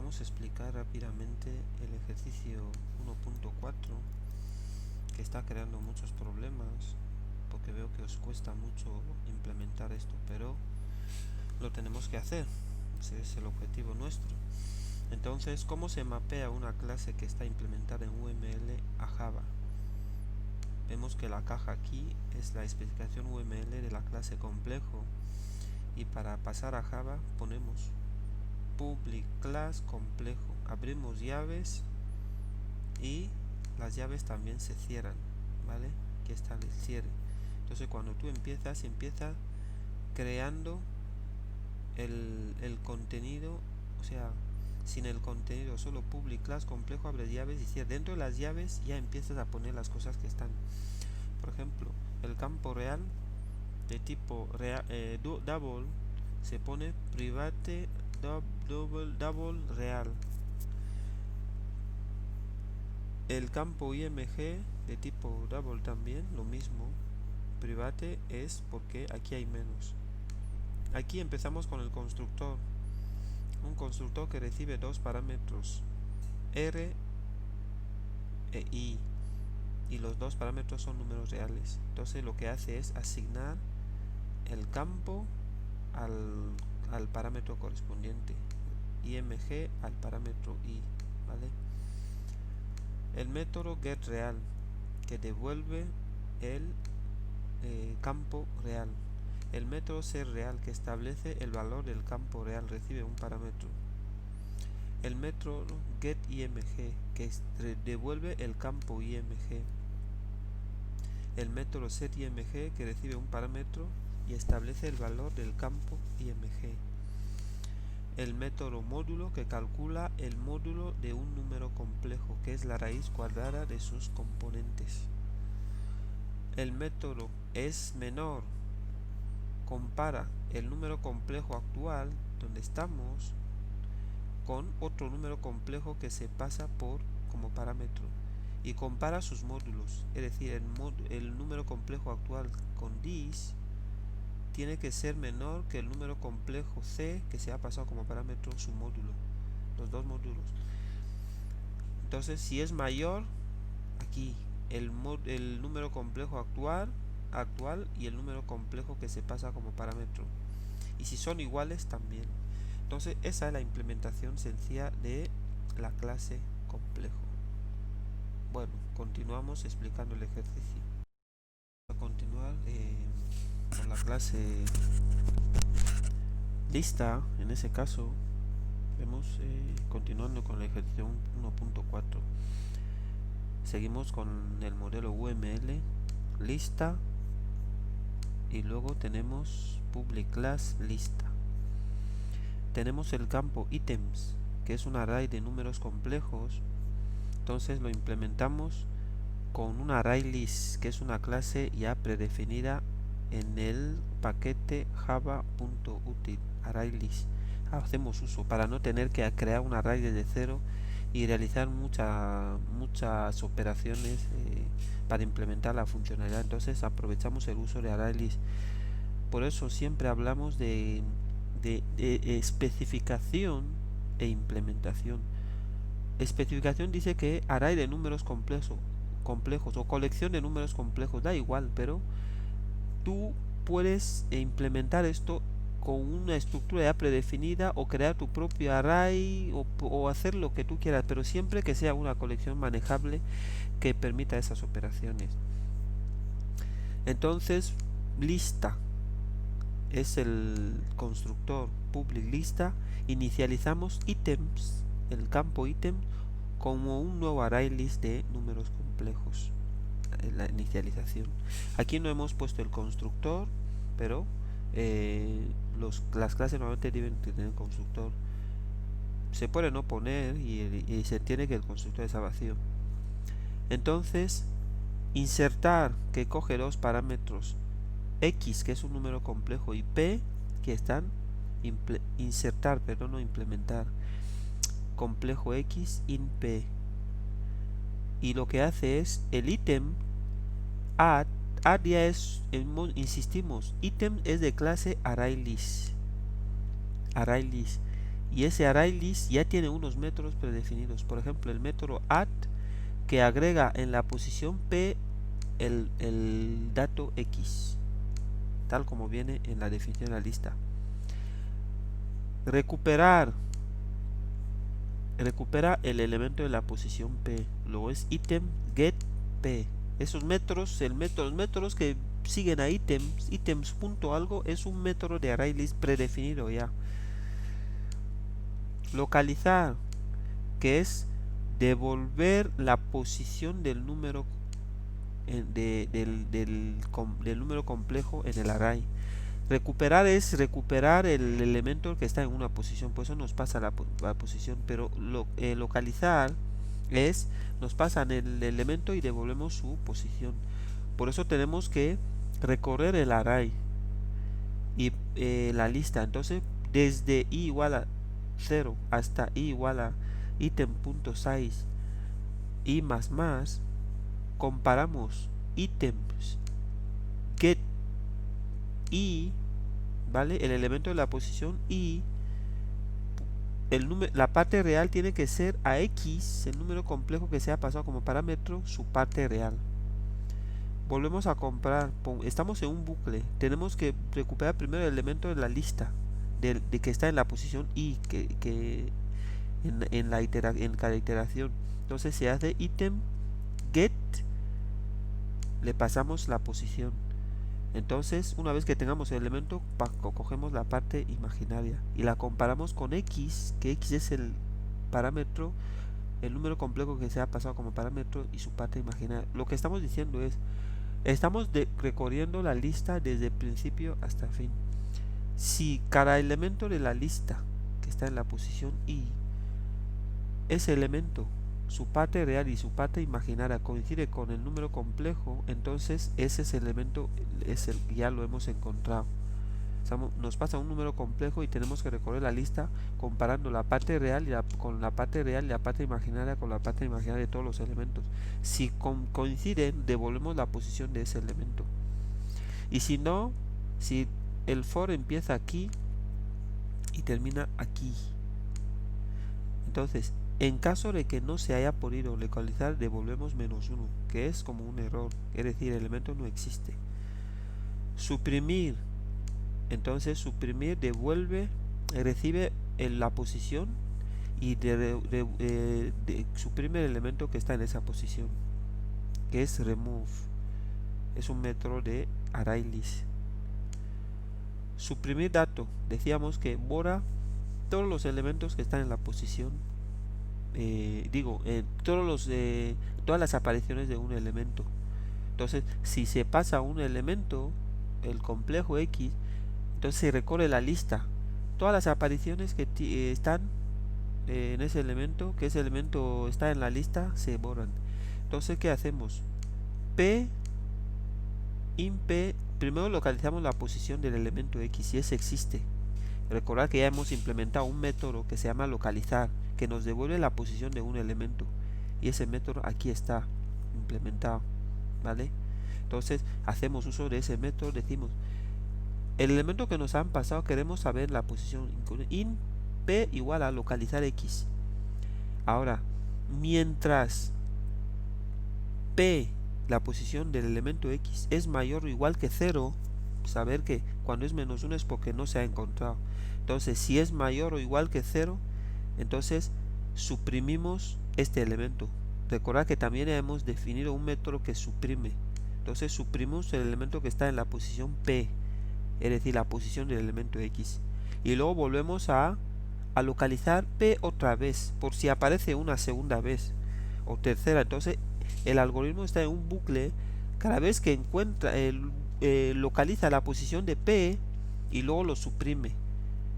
vamos a explicar rápidamente el ejercicio 1.4 que está creando muchos problemas porque veo que os cuesta mucho implementar esto, pero lo tenemos que hacer. Ese es el objetivo nuestro. Entonces, ¿cómo se mapea una clase que está implementada en UML a Java? Vemos que la caja aquí es la especificación UML de la clase complejo, y para pasar a Java ponemos public class complejo, abrimos llaves y las llaves también se cierran, ¿vale? Aquí está el cierre. Entonces cuando tú empieza creando el contenido, o sea, sin el contenido, solo public class complejo, abre llaves y cierra. Dentro de las llaves ya empiezas a poner las cosas que están. Por ejemplo, el campo real de tipo double se pone private double real. El campo img de tipo double también lo mismo, private es porque aquí hay menos. Aquí empezamos con el constructor, un constructor que recibe dos parámetros, r e i, y los dos parámetros son números reales. Entonces lo que hace es asignar el campo al parámetro correspondiente, img al parámetro i, ¿vale? El método getReal, que devuelve el campo real. El método setReal, que establece el valor del campo real, recibe un parámetro. El método getImg, que devuelve el campo img. El método setImg, que recibe un parámetro y establece el valor del campo img. El método módulo, que calcula el módulo de un número complejo, que es la raíz cuadrada de sus componentes. El método isMenor compara el número complejo actual donde estamos con otro número complejo que se pasa por como parámetro y compara sus módulos, es decir, el número complejo actual con this tiene que ser menor que el número complejo c que se ha pasado como parámetro su módulo, los dos módulos. Entonces, si es mayor, aquí el número complejo actual y el número complejo que se pasa como parámetro, y si son iguales también. Entonces esa es la implementación sencilla de la clase complejo. Bueno, continuamos explicando el ejercicio. A continuar con la clase lista. En ese caso vemos continuando con el ejercicio 1.4. Seguimos con el modelo UML lista y luego tenemos public class lista. Tenemos el campo items, que es un array de números complejos. Entonces lo implementamos con un ArrayList, que es una clase ya predefinida en el paquete java.util ArrayList. Hacemos uso para no tener que crear un array desde cero y realizar muchas operaciones para implementar la funcionalidad. Entonces aprovechamos el uso de ArrayList. Por eso siempre hablamos de especificación e implementación. Especificación dice que array de números complejos o colección de números complejos, da igual, pero tú puedes implementar esto con una estructura ya predefinida o crear tu propio array o hacer lo que tú quieras, pero siempre que sea una colección manejable que permita esas operaciones. Entonces, lista es el constructor public lista. Inicializamos items, el campo item, como un nuevo ArrayList de números complejos en la inicialización. Aquí no hemos puesto el constructor, pero las clases normalmente deben tener constructor. Se puede no poner y se entiende que el constructor está vacío. Entonces, insertar, que coge dos parámetros, x, que es un número complejo, y p, que están insertar, pero no implementar, complejo x in p, y lo que hace es el ítem add ya es, insistimos, ítem es de clase ArrayList, y ese ArrayList ya tiene unos métodos predefinidos. Por ejemplo, el método add, que agrega en la posición P el dato X, tal como viene en la definición de la lista. Recupera el elemento de la posición P, luego es item get P. Esos métodos, los métodos que siguen a items.algo es un método de ArrayList predefinido ya. Localizar, que es devolver la posición del número del número complejo en el array. Recuperar es recuperar el elemento que está en una posición, por eso nos pasa la posición, pero localizar es nos pasan el elemento y devolvemos su posición. Por eso tenemos que recorrer el array y la lista. Entonces, desde i igual a 0 hasta i igual a item.size i más, comparamos items get i, ¿vale? El elemento de la posición y la parte real tiene que ser a x, el número complejo que se ha pasado como parámetro, su parte real. Volvemos a comparar, estamos en un bucle, tenemos que recuperar primero el elemento de la lista de que está en la posición y que en cada iteración. Entonces se hace item get, le pasamos la posición. Entonces, una vez que tengamos el elemento, cogemos la parte imaginaria y la comparamos con x, que x es el parámetro, el número complejo que se ha pasado como parámetro y su parte imaginaria. Lo que estamos diciendo es, estamos recorriendo la lista desde el principio hasta el fin. Si cada elemento de la lista que está en la posición i, ese elemento, su parte real y su parte imaginaria coincide con el número complejo, entonces ese es el elemento, ya lo hemos encontrado. Nos pasa un número complejo y tenemos que recorrer la lista comparando la parte real con la parte real y la parte imaginaria con la parte imaginaria de todos los elementos. Si coinciden, devolvemos la posición de ese elemento. Y si no, si el for empieza aquí y termina aquí, entonces en caso de que no se haya podido localizar, devolvemos -1, que es como un error, es decir, el elemento no existe. Suprimir, entonces suprimir devuelve, recibe la posición y suprime el elemento que está en esa posición, que es remove, es un método de ArrayList. Suprimir dato, decíamos que borra todos los elementos que están en la posición, todas las apariciones de un elemento. Entonces, si se pasa un elemento, el complejo x, entonces se recorre la lista, todas las apariciones que están en ese elemento, que ese elemento está en la lista, se borran. Entonces, ¿qué hacemos? P, primero localizamos la posición del elemento x, si ese existe. Recordad que ya hemos implementado un método que se llama localizar, que nos devuelve la posición de un elemento, y ese método aquí está implementado, ¿vale? Entonces hacemos uso de ese método, decimos el elemento que nos han pasado, queremos saber la posición, in p igual a localizar x. Ahora, mientras p, la posición del elemento x, es mayor o igual que 0, saber que cuando es -1 es porque no se ha encontrado. Entonces, si es mayor o igual que 0, entonces suprimimos este elemento. Recordad que también hemos definido un método que suprime. Entonces suprimimos el elemento que está en la posición P, es decir, la posición del elemento X. Y luego volvemos a localizar P otra vez, por si aparece una segunda vez o tercera. Entonces el algoritmo está en un bucle. Cada vez que encuentra, localiza la posición de P y luego lo suprime,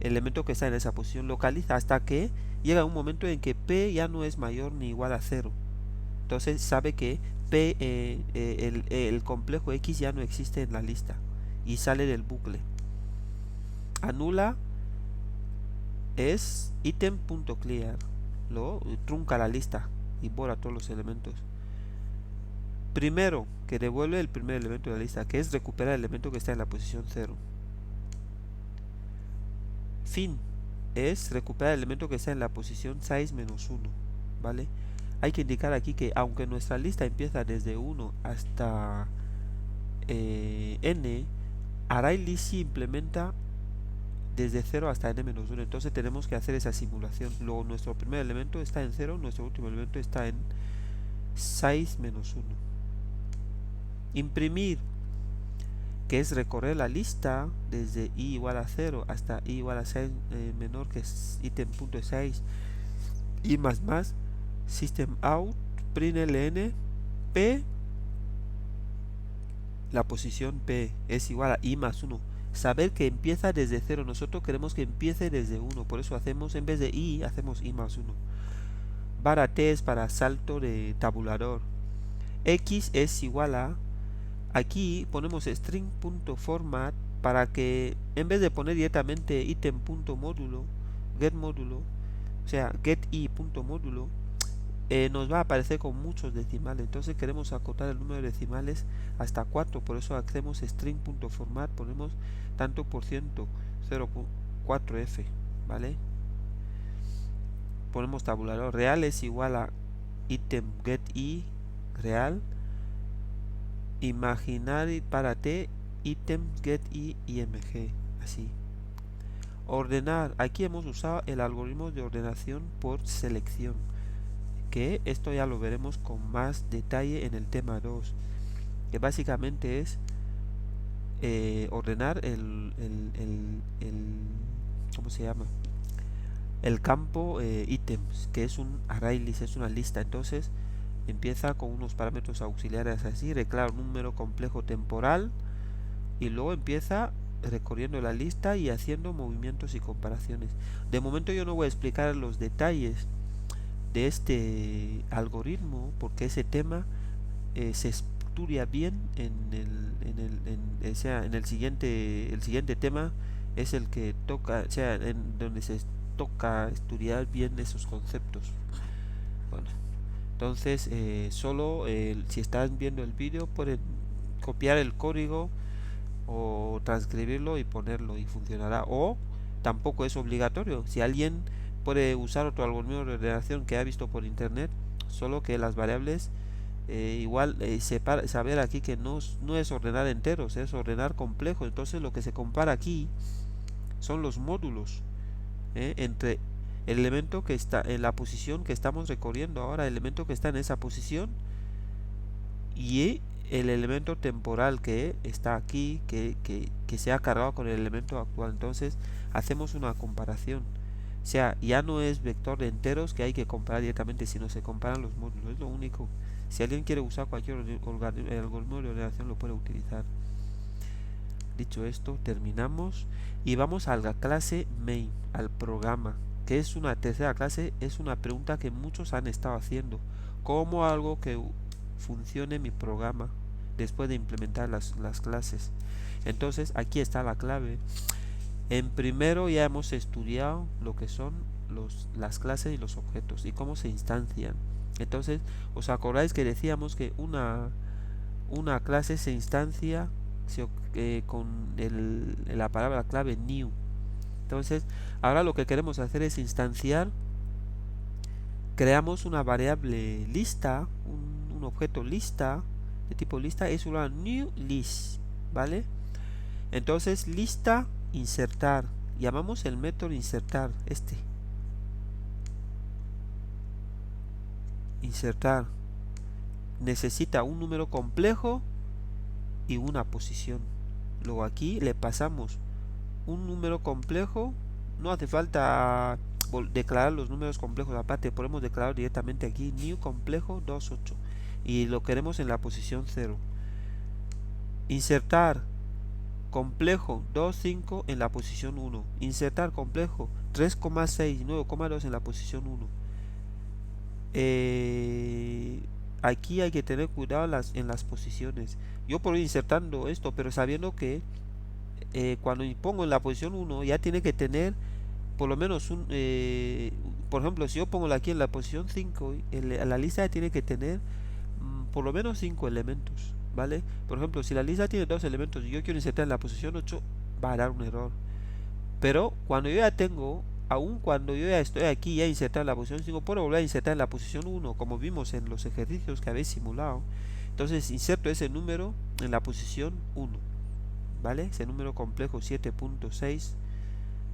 el elemento que está en esa posición, localiza hasta que llega un momento en que P ya no es mayor ni igual a 0. Entonces sabe que P, el complejo X ya no existe en la lista y sale del bucle. Anula es item.clear, lo trunca la lista y borra todos los elementos. Primero, que devuelve el primer elemento de la lista, que es recuperar el elemento que está en la posición 0. Fin. es recuperar el elemento que está en la posición 6 menos 1, ¿vale? Hay que indicar aquí que aunque nuestra lista empieza desde 1 hasta n, ArrayList implementa desde 0 hasta n-1, entonces tenemos que hacer esa simulación. Luego nuestro primer elemento está en 0, nuestro último elemento está en 6 menos 1. Imprimir, que es recorrer la lista desde i igual a 0 hasta i igual a 6 menor que ítem.6 y más system out println p, la posición p es igual a i más 1. Saber que empieza desde 0, nosotros queremos que empiece desde 1, por eso hacemos, en vez de i, hacemos i más 1. Barra t es para salto de tabulador. X es igual a, aquí ponemos string.format para que en vez de poner directamente item.módulo, get módulo, o sea, get i.módulo, nos va a aparecer con muchos decimales. Entonces queremos acotar el número de decimales hasta 4, por eso hacemos string.format, ponemos tanto por ciento 0.4f, ¿vale? Ponemos tabulador real es igual a item get i real, imaginary para t item get i img, así. Ordenar, aquí hemos usado el algoritmo de ordenación por selección, que esto ya lo veremos con más detalle en el tema 2, que básicamente es ordenar ¿cómo se llama? El campo items, que es un ArrayList, es una lista. Entonces empieza con unos parámetros auxiliares así, declara un número complejo temporal y luego empieza recorriendo la lista y haciendo movimientos y comparaciones. De momento yo no voy a explicar los detalles de este algoritmo porque ese tema se estudia bien en el siguiente tema es el que toca, o sea, en donde se toca estudiar bien esos conceptos. Bueno, entonces solo si están viendo el vídeo pueden copiar el código o transcribirlo y ponerlo y funcionará, o tampoco es obligatorio. Si alguien puede usar otro algoritmo de ordenación que ha visto por internet, solo que las variables igual saber aquí que no es ordenar enteros, es ordenar complejos. Entonces lo que se compara aquí son los módulos entre el elemento que está en la posición que estamos recorriendo ahora, el elemento que está en esa posición, y el elemento temporal que está aquí, que se ha cargado con el elemento actual. Entonces hacemos una comparación. O sea, ya no es vector de enteros que hay que comparar directamente, sino se comparan los módulos. Es lo único. Si alguien quiere usar cualquier algoritmo de ordenación lo puede utilizar. Dicho esto, terminamos y vamos a la clase main, al programa, que es una tercera clase. Es una pregunta que muchos han estado haciendo: ¿cómo algo que funcione mi programa después de implementar las clases? Entonces aquí está la clave. En primero ya hemos estudiado lo que son las clases y los objetos y cómo se instancian. Entonces, ¿os acordáis que decíamos que una clase se instancia con la palabra clave new? Entonces, ahora lo que queremos hacer es instanciar. Creamos una variable lista, un objeto lista, de tipo lista, es una new list, ¿vale? Entonces, lista, insertar, llamamos el método insertar, insertar, necesita un número complejo y una posición. Luego aquí le pasamos un número complejo, no hace falta declarar los números complejos aparte, podemos declarar directamente aquí new complejo 28 y lo queremos en la posición 0. Insertar complejo 2,5 en la posición 1. Insertar complejo 3,6 9,2 en la posición 1. Aquí hay que tener cuidado en las posiciones. Yo puedo ir insertando esto, pero sabiendo que cuando pongo en la posición 1 ya tiene que tener por lo menos por ejemplo, si yo pongo aquí en la posición 5, la lista ya tiene que tener por lo menos 5 elementos, ¿vale? Por ejemplo, si la lista tiene 2 elementos y yo quiero insertar en la posición 8, va a dar un error. Pero cuando yo ya tengo aun cuando yo ya estoy aquí, ya insertado en la posición 5, puedo volver a insertar en la posición 1, como vimos en los ejercicios que habéis simulado. Entonces inserto ese número en la posición 1, ¿vale? Ese número complejo 7.6.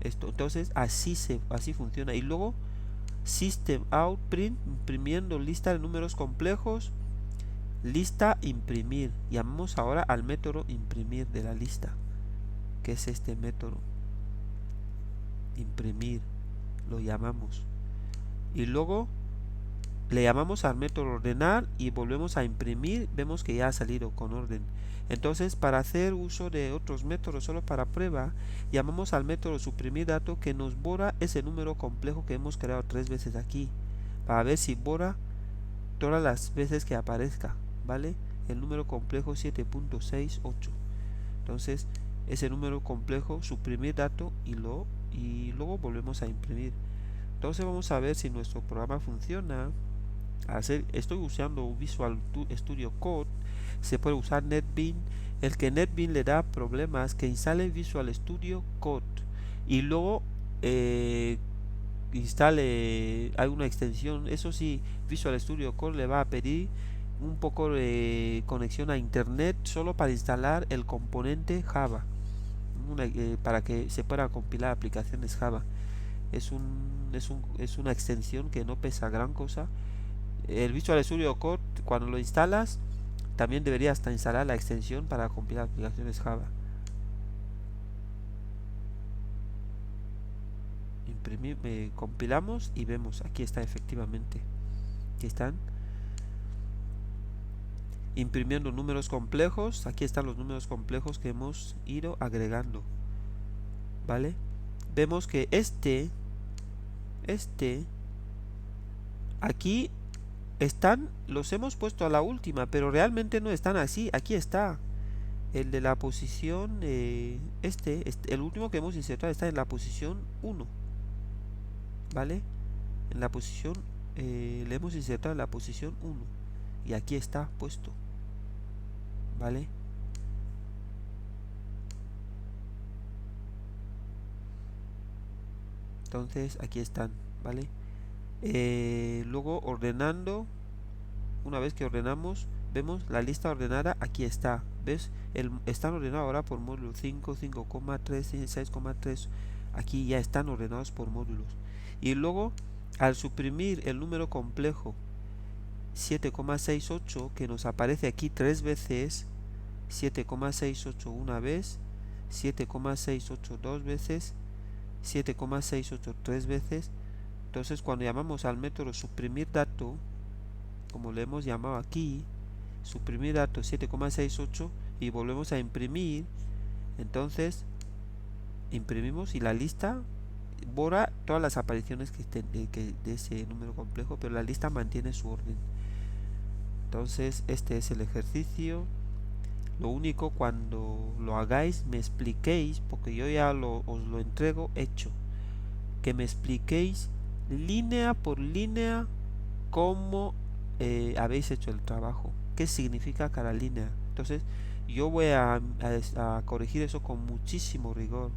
Esto, entonces así funciona. Y luego system out print, imprimiendo lista de números complejos, lista imprimir. Llamamos ahora al método imprimir de la lista, que es este método imprimir, lo llamamos. Y luego le llamamos al método ordenar y volvemos a imprimir. Vemos que ya ha salido con orden. Entonces, para hacer uso de otros métodos solo para prueba, llamamos al método suprimir dato, que nos borra ese número complejo que hemos creado 3 veces aquí, para ver si borra todas las veces que aparezca, ¿vale? El número complejo 7.68. Entonces, ese número complejo suprimir dato y luego volvemos a imprimir. Entonces vamos a ver si nuestro programa funciona. Estoy usando Visual Studio Code. Se puede usar NetBeans. El que NetBeans le da problemas, que instale Visual Studio Code y luego instale, hay una extensión. Eso sí, Visual Studio Code le va a pedir un poco de conexión a internet solo para instalar el componente Java, para que se pueda compilar aplicaciones Java. Es una extensión que no pesa gran cosa. El Visual Studio Code, cuando lo instalas, también deberías hasta instalar la extensión para compilar aplicaciones Java. Compilamos y vemos, aquí está efectivamente. Aquí están. Imprimiendo números complejos. Aquí están los números complejos que hemos ido agregando. ¿Vale? Vemos que aquí están, los hemos puesto a la última, pero realmente no están así. Aquí está el de la posición, el último que hemos insertado está en la posición 1, ¿vale? En la posición, le hemos insertado en la posición 1 y aquí está puesto, ¿vale? Entonces aquí están, ¿vale? Luego ordenando, una vez que ordenamos, vemos la lista ordenada, aquí está, ¿ves? Están ordenados ahora por módulo 5, 5,3, 6,3, aquí ya están ordenados por módulos. Y luego, al suprimir el número complejo 7,68, que nos aparece aquí 3 veces, 7,68 una vez, 7,68 2 veces, 7,68 3 veces. Entonces cuando llamamos al método suprimir dato, como le hemos llamado aquí, suprimir dato 7,68, y volvemos a imprimir, entonces imprimimos y la lista borra todas las apariciones de ese número complejo, pero la lista mantiene su orden. Entonces este es el ejercicio. Lo único, cuando lo hagáis, me expliquéis, porque yo ya os lo entrego hecho, que me expliquéis línea por línea cómo habéis hecho el trabajo, qué significa cada línea. Entonces yo voy a corregir eso con muchísimo rigor.